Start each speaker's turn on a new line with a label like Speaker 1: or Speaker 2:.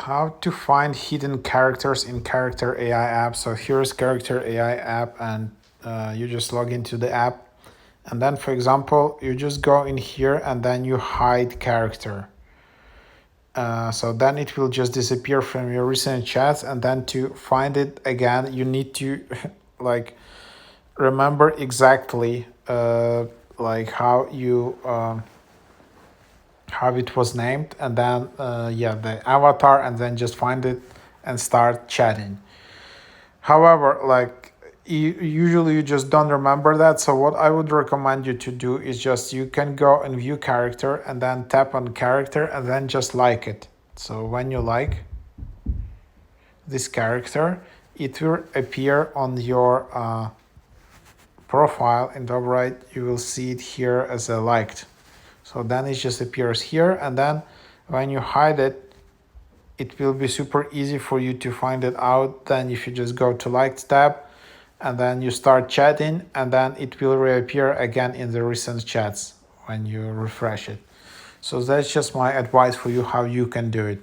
Speaker 1: how to find hidden characters in Character.ai app. So here's Character.ai app, and you just log into the app. And then, for example, you just go in here and then you hide character. So then it will just disappear from your recent chats. And then to find it again, you need to like remember exactly like how it was named, and then yeah, the avatar, and then just find it and start chatting. However, like usually you just don't remember that. So what I would recommend you to do is just you can go and view character and then tap on character and then just like it. So when you like this character, it will appear on your profile in the top right. You will see it here as a liked. So then it just appears here, and then when you hide it, it will be super easy for you to find it out. Then if you just go to liked tab and then you start chatting, and then it will reappear again in the recent chats when you refresh it. So that's just my advice for you how you can do it.